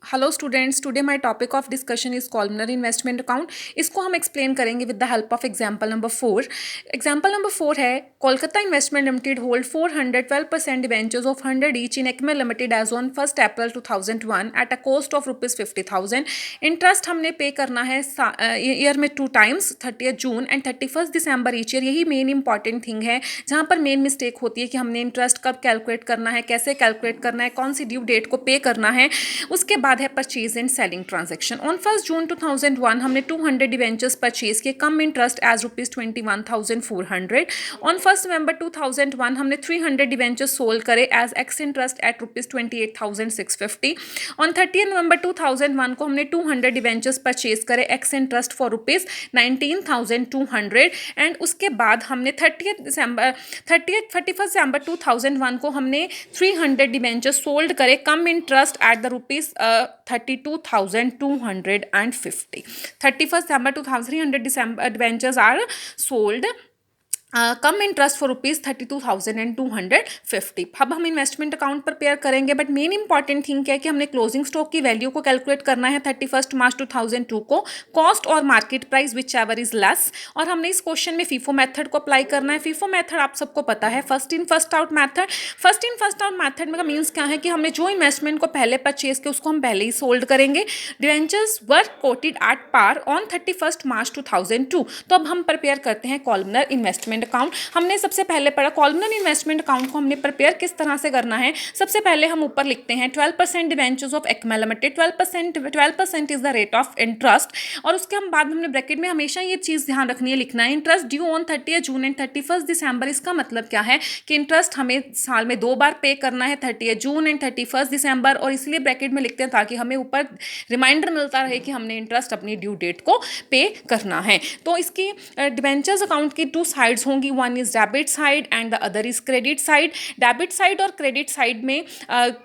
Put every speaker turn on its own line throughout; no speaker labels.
Hello students, today my topic of discussion is columnar investment account. इसको हम explain करेंगे with the help of example number 4। Example number 4 है Kolkata investment limited hold 412% debentures of 100 each in Acme limited as on 1 April 2001 at a cost of ₹50,000। Interest हमने pay करना है year में 2 times, 30 June and 31 December each year. यही main important thing है जहाँ पर main mistake होती है कि हमने इंटरेस्ट कब कैलकुलेट करना है, कैसे कैलकुलेट करना है, कौन सी ड्यू डेट को पे करना है। उसके बाद है purchase and selling transaction. On 1 June 2001 हमने 200 डिवेंचर्स परचेज किए, cum interest as ₹21,400। On 1 November 2001 हमने 300 डिवेंचर्स सोल्ड करे as ex interest at ₹28,650। On 30 November 2001 को हमने 200 डिवेंचर्स परचेज करे एक्स इंटरेस्ट फॉर ₹19,200। एंड उसके बाद हमने 31 दिसंबर 2001 को हमने 300 डिवेंचर्स सोल्ड करे cum interest at the ₹32,250। 31 December 300 debentures are sold cum interest for ₹32,250। अब हम इन्वेस्टमेंट अकाउंट प्रिपेयर करेंगे, बट मेन इंपॉर्टेंट थिंग क्या है कि हमने क्लोजिंग स्टॉक की वैल्यू को कैलकुलेट करना है 31 मार्च 2002 को, कॉस्ट और market price whichever is less. और हमने इस क्वेश्चन में फीफो मेथड को अप्लाई करना है। फीफो मेथड आप सबको पता है, first in first out method. First in first out method का मीन्स क्या है कि हमने जो इन्वेस्टमेंट को पहले परचेज किया उसको हम पहले ही सोल्ड करेंगे। Debentures were quoted at par on 31 मार्च 2002। तो अब हम प्रिपेयर करते हैं कॉलमनर इन्वेस्टमेंट अकाउंट। हमने सबसे पहले पढ़ा कॉलमनर इन्वेस्टमेंट अकाउंट को हमने प्रिपेयर किस तरह से करना है। सबसे पहले हम ऊपर लिखते हैं 12% debentures of Acme limited. 12% is the rate of interest. और उसके हम बाद हमने ब्रैकेट में हमेशा ये चीज़ ध्यान रखनी है, लिखना है interest due on 30 June and 31 दिसंबर। इसका मतलब क्या है कि इंटरेस्ट हमें साल में 2 बार पे करना है, 30 जून एंड 31 दिसंबर। और इसलिए ब्रैकेट में लिखते हैं ताकि हमें ऊपर रिमाइंडर मिलता रहे कि हमने इंटरेस्ट अपनी ड्यू डेट को पे करना है। तो इसकी डिवेंचर्स अकाउंट की 2 साइड्स होंगी, one is debit side and the other is credit side. Debit side और क्रेडिट साइड में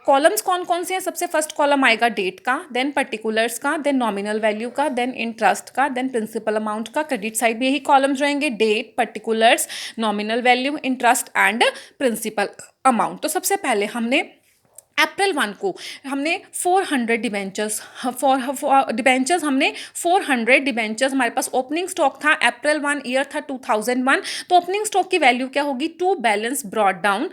कॉलम्स कौन कौन से हैं। सबसे फर्स्ट कॉलम आएगा डेट का, देन पर्टिकुलर्स का, देन नॉमिनल वैल्यू का, देन इंटरेस्ट का, देन प्रिंसिपल अमाउंट का। क्रेडिट साइड में यही कॉलम्स रहेंगे, date, particulars, nominal value, interest and principal amount. तो सबसे पहले हमने अप्रैल 1 को हमने 400 डिवेंचर्स हमने 400 डिवेंचर्स, हमारे पास ओपनिंग स्टॉक था। अप्रैल 1 ईयर था 2001। तो ओपनिंग स्टॉक की वैल्यू क्या होगी, to balance brought down.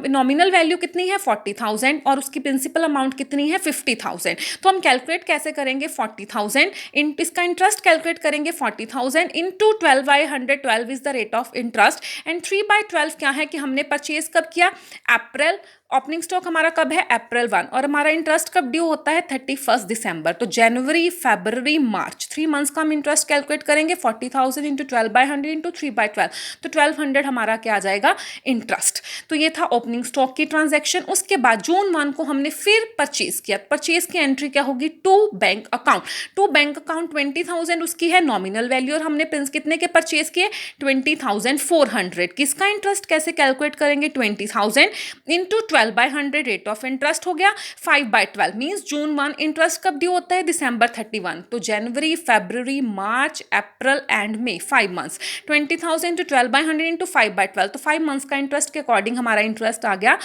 Nominal value कितनी है 40,000 और उसकी प्रिंसिपल अमाउंट कितनी है 50,000। तो हम कैलकुलेट कैसे करेंगे 40,000 इन इसका इंटरेस्ट कैलकुलेट करेंगे 40,000 into 12/100। 12 is the rate of interest and 3/12 क्या है कि हमने परचेज कब किया, अप्रैल। ओपनिंग स्टॉक हमारा कब है, अप्रैल 1। और हमारा इंटरेस्ट कब ड्यू होता है 31 दिसंबर। तो जनवरी, फरवरी, मार्च, 3 मंथ्स का हम इंटरेस्ट कैलकुलेट करेंगे। 40,000 इंटू 12/100 इंटू 3/12, तो 1200 हमारा क्या आ जाएगा, इंटरेस्ट। तो ये था ओपनिंग स्टॉक की ट्रांजैक्शन। उसके बाद जून 1 को हमने फिर परचेज किया। परचेज की एंट्री क्या होगी, to bank account. To bank account 20,000 उसकी है नॉमिनल वैल्यू और हमने प्रिंस कितने के परचेज किए 20,400। किसका इंटरेस्ट कैसे कैलकुलेट करेंगे, 20,000 इंटू 12/100 रेट ऑफ इंटरेस्ट हो गया 5/12 मींस जून 1 इंटरेस्ट कब ड्यू होता है, दिसंबर 31। तो जनवरी, फरवरी, मार्च, अप्रैल एंड मई, 5 मंथ्स। 20,000 टू 12/100 इंटू 5/12, तो 5 मंथ्स का इंटरेस्ट के अकॉर्डिंग हमारा इंटरेस्ट आ गया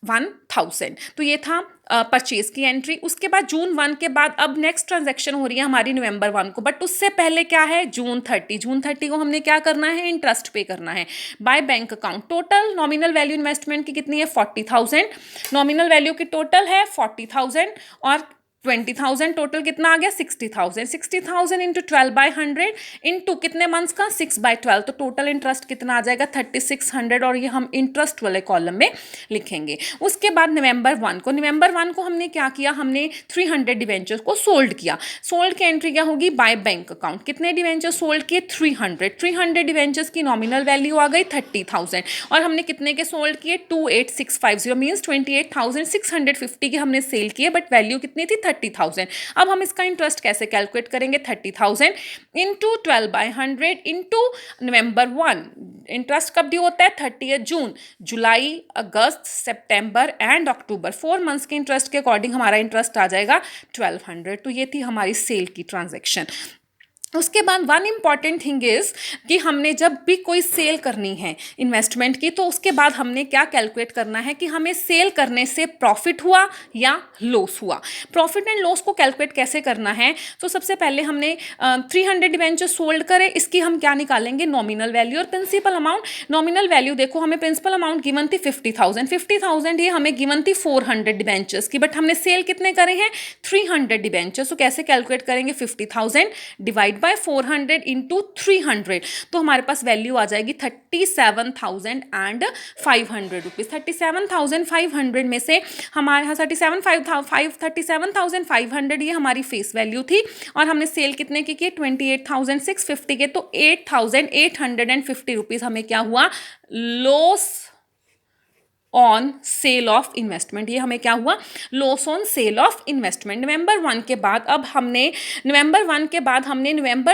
1,000। तो ये था परचेज की एंट्री। उसके बाद जून 1 के बाद अब नेक्स्ट ट्रांजैक्शन हो रही है हमारी नवंबर 1 को, बट उससे पहले क्या है जून 30। जून 30 को हमने क्या करना है, इंटरेस्ट पे करना है by bank account. Total nominal value investment की कितनी है 40,000। नॉमिनल वैल्यू की टोटल है 40,000 और 20,000 टोटल कितना आ गया 60,000। 60,000 इंटू 12/100 इंटू कितने मंथ्स का 6/12, तो टोटल इंटरेस्ट कितना आ जाएगा 3600। और ये हम इंटरेस्ट वाले कॉलम में लिखेंगे। उसके बाद नवंबर 1 को हमने क्या किया, हमने 300 डिवेंचर्स को सोल्ड किया। सोल्ड की एंट्री क्या होगी, बाय बैंक अकाउंट। कितने डिवेंचर्स सोल्ड किए 300 डिवेंचर्स की नॉमिनल वैल्यू आ गई 30,000 और हमने कितने के सोल्ड किए 28,650 मीन्स 28,650 के हमने सेल किए, बट वैल्यू कितनी थी 30,000। अब हम इसका इंटरेस्ट कैसे कैलकुलेट करेंगे, 30,000 इंटू 12/100 इंटू नवंबर 1। इंटरेस्ट कब ड्यू होता है 30 जून, जुलाई, अगस्त, सितंबर एंड अक्टूबर, 4 मंथ्स के इंटरेस्ट के अकॉर्डिंग हमारा इंटरेस्ट आ जाएगा 1200। तो ये थी हमारी सेल की ट्रांजैक्शन। उसके बाद वन इम्पॉर्टेंट थिंग इज कि हमने जब भी कोई सेल करनी है इन्वेस्टमेंट की, तो उसके बाद हमने क्या कैलकुलेट करना है कि हमें सेल करने से प्रॉफिट हुआ या लॉस हुआ। प्रॉफिट एंड लॉस को कैलकुलेट कैसे करना है, तो सबसे पहले हमने 300 डिवेंचर सोल्ड करे, इसकी हम क्या निकालेंगे, नॉमिनल वैल्यू और प्रिंसिपल अमाउंट। नॉमिनल वैल्यू देखो, हमें प्रिंसिपल अमाउंट गिवन थी 50,000 ये हमें गिवन थी 400 डिवेंचर्स की, बट हमने सेल कितने करे हैं, 300 डिवेंचर्स। तो कैसे कैलकुलेट करेंगे, 50,000 डिवाइड बाय 400 इंटू 300, तो हमारे पास वैल्यू आ जाएगी 37,500 रुपीज़। 37,500 में से हमारे यहाँ 37,500 ये हमारी फेस वैल्यू थी, और हमने सेल कितने की 28,650 के, तो 8,850 रुपीज़ हमें क्या हुआ, loss on sale of investment. ये हमें क्या हुआ, loss on sale of investment. नवंबर 1 के बाद अब हमने नवंबर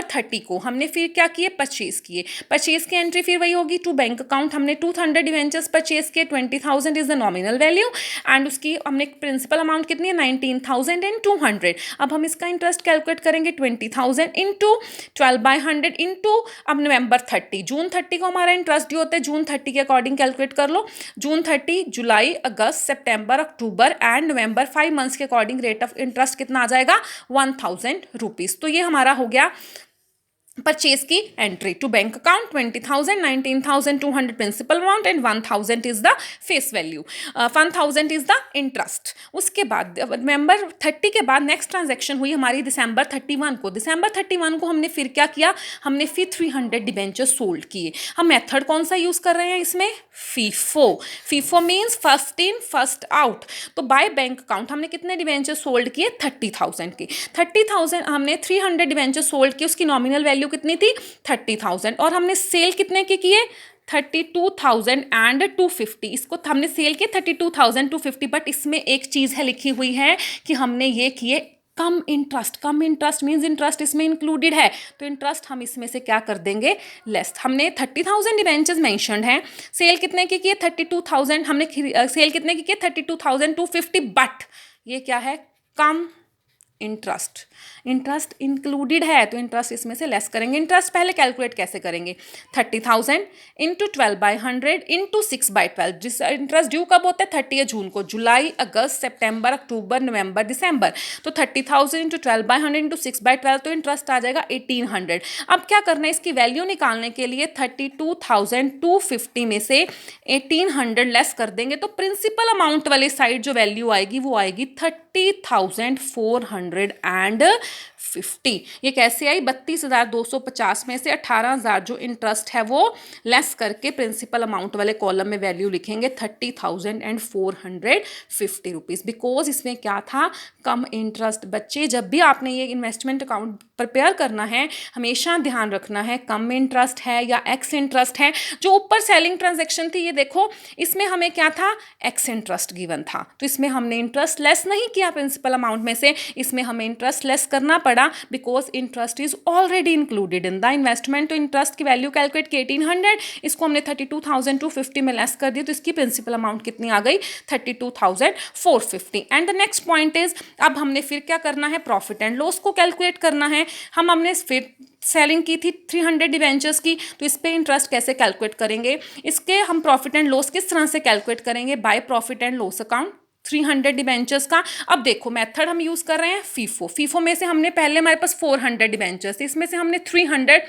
30 को हमने फिर क्या किए, परचेज किए। परचेज की एंट्री फिर वही होगी टू बैंक अकाउंट। हमने 200 डिवेंचर्स परचेज किए, 20,000 is the nominal value, and उसकी हमने प्रिंसिपल अमाउंट कितनी है, 19,200। अब हम इसका इंटरेस्ट कैलकुलेट करेंगे, 20,000 इंटू 12/100 इंटू अब नवंबर 30, जून 30 को हमारा इंटरेस्ट ड्यू होता है, जून 30 के अकॉर्डिंग कैलकुलेट कर लो। जून 30, जुलाई, अगस्त, सितंबर, अक्टूबर एंड नवंबर, 5 मंथ्स के अकॉर्डिंग रेट ऑफ इंटरेस्ट कितना आ जाएगा, 1,000 रुपीज़। तो ये हमारा हो गया परचेज की entry to bank account, 20,000, 19,200 principal amount and 1,000 is the face value, 1,000 is the interest. उसके बाद नवंबर 30 के बाद नेक्स्ट ट्रांजैक्शन हुई हमारी दिसंबर 31 को। दिसंबर 31 को हमने फिर क्या किया, हमने फिर 300 डिबेंचर सोल्ड किए। हम मेथड कौन सा यूज कर रहे हैं इसमें, FIFO. FIFO means first in first out. तो बाय बैंक अकाउंट हमने कितने डिबेंचर सोल्ड किए, 30,000 के। 30,000 हमने 300 डिबेंचर सोल्ड किए, उसकी नॉमिनल वैल्यू कितनी थी, 30,000, और हमने सेल कितने के किए, 32,250। इसको हमने सेल किए 32,250, बट इसमें एक चीज़ है लिखी हुई है कि हमने ये किए कम इंटरेस्ट। कम इंटरेस्ट मीन्स इंटरेस्ट इसमें इंक्लूडेड है, तो इंटरेस्ट हम इसमें से क्या कर देंगे, लेस। हमने 30,000 डिवेंचर्स मेंशन्ड हैं, सेल कितने की किए, 32,000, हमने सेल कितने की किए, 32,250, बट ये क्या है, कम इंटरेस्ट। इंटरेस्ट इंक्लूडेड है, तो इंटरेस्ट इसमें से लेस करेंगे। इंटरेस्ट पहले कैलकुलेट कैसे करेंगे, 30,000 इंटू 12/100 इंटू 6/12। जिस इंटरेस्ट ड्यू कब होता है, 30 जून को, जुलाई, अगस्त, सितंबर, अक्टूबर, नवंबर, दिसंबर। तो 30,000 इंटू 12/100 इंटू 6/12, तो इंटरेस्ट आ जाएगा 1,800। अब क्या करना है, इसकी वैल्यू निकालने के लिए 32,250 में से 1,800 लेस कर देंगे, तो प्रिंसिपल अमाउंट वाली साइड जो वैल्यू आएगी वो आएगी 30,450। ये कैसे आई, 32,250 में से 18,000 जो इंटरेस्ट है वो लेस करके प्रिंसिपल अमाउंट वाले कॉलम में वैल्यू लिखेंगे 30,450 रुपीज़। बिकॉज इसमें क्या था, कम इंटरेस्ट। बच्चे जब भी आपने ये इन्वेस्टमेंट अकाउंट प्रिपेयर करना है, हमेशा ध्यान रखना है कम इंटरेस्ट है या एक्स इंटरेस्ट है। जो ऊपर सेलिंग ट्रांजेक्शन थी, ये देखो इसमें हमें क्या था, एक्स इंटरेस्ट गिवन था, तो इसमें हमने इंटरेस्ट लेस नहीं किया प्रिंसिपल अमाउंट में से, इसमें हमें इंटरेस्ट लेस करना पड़ा because interest is already included in the investment. तो इंटरेस्ट की वैल्यू कैलकुलेट की 1,800, इसको हमने 32,250 में लेस कर दिया, तो इसकी प्रिंसिपल अमाउंट कितनी आ गई, 32,450। And the next point is, अब हमने फिर क्या करना है, प्रॉफिट एंड लॉस को कैलकुलेट करना है। हमने फिर सेलिंग की थी 300 डिवेंचर्स की, तो इस पे इंटरेस्ट कैसे कैलकुलेट करेंगे, इसके हम प्रॉफिट एंड लॉस किस तरह से कैलकुलेट करेंगे, by profit and loss account 300 debentures का। अब देखो मेथड हम यूज़ कर रहे हैं फीफो। फीफो में से हमने पहले हमारे पास 400 डिवेंचर्स थे, इसमें से हमने 300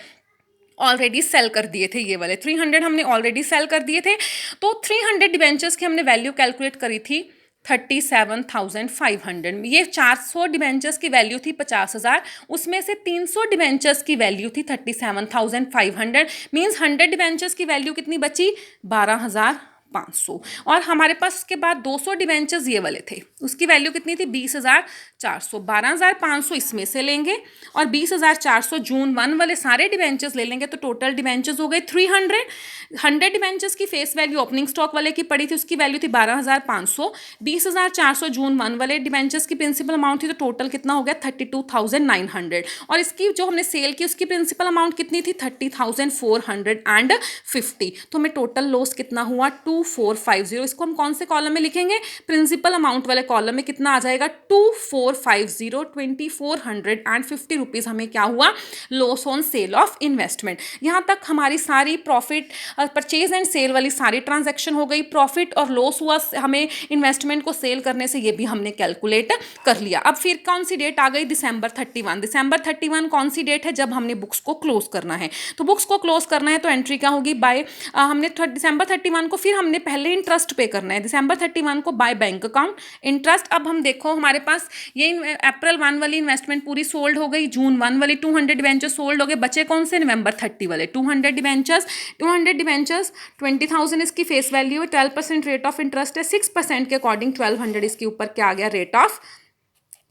ऑलरेडी सेल कर दिए थे, ये वाले 300 हमने ऑलरेडी सेल कर दिए थे। तो 300 डिवेंचर्स की हमने वैल्यू कैलकुलेट करी थी 37,500। ये 400 डिवेंचर्स की वैल्यू थी 50,000, उसमें से 300 डिवेंचर्स की वैल्यू थी 37,500। मीन्स 100 डिवेंचर्स की वैल्यू कितनी बची, 12,500। और हमारे पास उसके बाद 200 डिवेंचर्स ये वाले थे, उसकी वैल्यू कितनी थी, 20,400। 12,500 इसमें से लेंगे और 20,400 जून 1 वाले सारे डिवेंचर्स ले लेंगे, तो टोटल डिवेंचर्स हो गए 300। 100 डिवेंचर्स की फेस वैल्यू ओपनिंग स्टॉक वाले की पड़ी थी, उसकी वैल्यू थी 12,500। 20,400 जून 1 वाले डिवेंचर्स की प्रिंसिपल अमाउंट थी, तो टोटल कितना हो गया, 32,900। और इसकी जो हमने सेल की उसकी प्रिंसिपल अमाउंट कितनी थी, 30,450। तो हमें टोटल लॉस कितना हुआ, 2450, इसको हम कौन से कॉलम में लिखेंगे, प्रिंसिपल अमाउंट वाले कॉलम में कितना आ जाएगा 2450, 2450 रुपीज़ हमें क्या हुआ, loss on sale of investment. यहाँ तक हमारी सारी प्रॉफिट परचेज एंड सेल वाली सारी ट्रांजैक्शन हो गई। प्रॉफिट और लॉस हुआ हमें इन्वेस्टमेंट को सेल करने से, ये भी हमने कैलकुलेट कर लिया। अब फिर कौन सी डेट आ गई, December 31। December 31 कौन सी डेट है, जब हमने बुक्स को क्लोज करना है। तो बुक्स को क्लोज करना है तो एंट्री क्या होगी, बाय हमने December 31 को फिर हमने पहले इंटरेस्ट पे करना है। December 31 को बाय बैंक अकाउंट इंटरेस्ट। अब हम देखो हमारे पास ये April 1 वाली इन्वेस्टमेंट पूरी सोल्ड हो गई, June 1 वाली 200 डिवेंचर्स सोल्ड हो गए, बचे कौन से, November 30 वाले 200 डिवेंचर्स। 20,000 इसकी फेस वैल्यू है, 12% रेट ऑफ इंटरेस्ट है, 6% के अकॉर्डिंग 1200 इसके ऊपर क्या आ गया, रेट ऑफ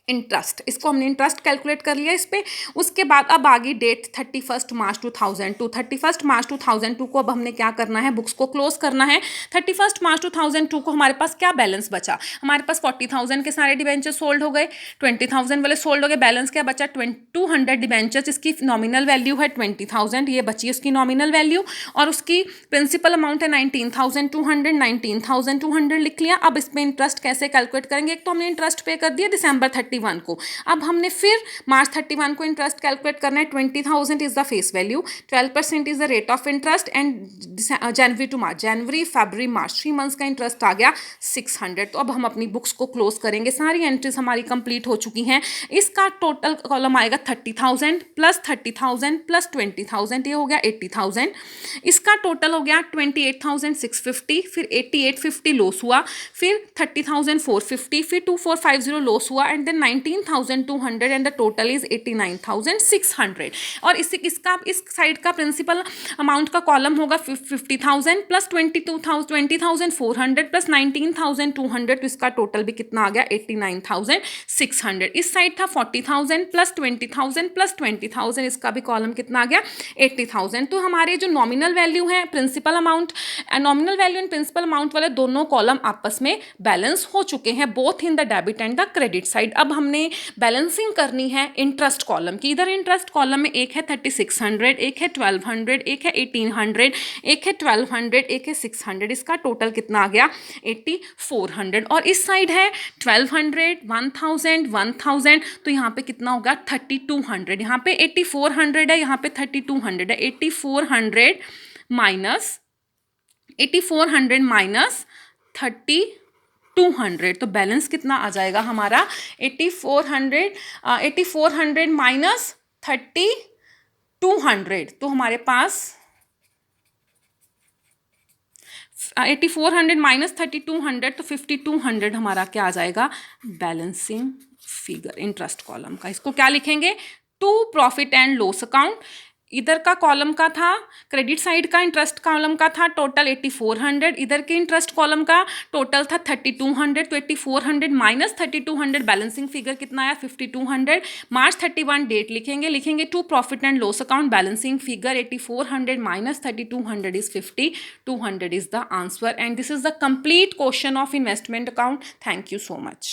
इंटरेस्ट। इसको हमने इंटरेस्ट कैलकुलेट कर लिया इस पे। उसके बाद अब आ गई डेट 31 मार्च 2002। 31 मार्च 2002 को अब हमने क्या करना है, बुक्स को क्लोज करना है। 31 मार्च 2002 को हमारे पास क्या बैलेंस बचा, हमारे पास 40,000 के सारे डिबेंचर सोल्ड हो गए, 20,000 वाले सोल्ड हो गए, बैलेंस क्या बचा 200 डिबेंचर्स, इसकी नॉमिनल वैल्यू है 20,000, ये बची उसकी नॉमिनल वैल्यू, और उसकी प्रिंसिपल अमाउंट है 19,200, 19,200 लिख लिया। अब इस पर इंटरेस्ट कैसे कैलकुलेट करेंगे, एक तो हमने इंटरेस्ट पे कर दिया December 31 को, अब हमने फिर March 31 को इंटरेस्ट कैलकुलेट करना है। 20,000 is the face value, 12% is the rate of interest, and January to March, जनवरी फरवरी मार्च 3 मंथ्स का इंटरेस्ट आ गया 600। तो अब हम अपनी बुक्स को क्लोज करेंगे, सारी एंट्रीज हमारी कंप्लीट हो चुकी हैं। इसका टोटल कॉलम आएगा 30,000 प्लस 30,000 प्लस 20,000, ये हो गया 80,000। इसका टोटल हो गया 28,650, फिर 8850 लॉस हुआ, फिर 30,450, फिर 2450 लॉस हुआ, and then 19,200, and the total is 89,600। और इसका इस साइड का प्रिंसिपल अमाउंट का कॉलम होगा 50,000 प्लस 20,400 प्लस 19,200, तो इसका टोटल भी कितना आ गया 89,600। इस साइड था 40,000 प्लस 20,000 प्लस 20,000, इसका भी कॉलम कितना आ गया 80,000। तो हमारे जो नॉमिनल वैल्यू है, principal amount, nominal value and principal amount वाले दोनों कॉलम आपस में बैलेंस हो चुके हैं, both in the debit and the credit side. अब हमने बैलेंसिंग करनी है इंटरेस्ट कॉलम की। इधर इंटरेस्ट कॉलम में एक है 3600, एक है 1200, एक है 1800, एक है 1200, एक है 600, इसका टोटल कितना आ गया 8400। और इस साइड है 1200, 1000, 1000, तो यहाँ पे कितना होगा 3200। यहाँ पे 8400 है, यहाँ पे 3200 है। 8400 माइनस 3200, तो बैलेंस कितना आ जाएगा हमारा 8400 माइनस 3200, तो हमारे पास 8400 माइनस 3200, तो 5200 हमारा क्या आ जाएगा बैलेंसिंग फिगर इंटरेस्ट कॉलम का। इसको क्या लिखेंगे, to profit and loss account. इधर का कॉलम का था, क्रेडिट साइड का इंटरेस्ट कॉलम का था टोटल 8400, इधर के इंटरेस्ट कॉलम का टोटल था 3200, तो 8400 माइनस 3200 बैलेंसिंग फिगर कितना आया 5200। March 31 डेट लिखेंगे to profit and loss account balancing figure 8400 minus 3200 is 5200 is the answer, and this is the complete question of investment account. Thank you so much.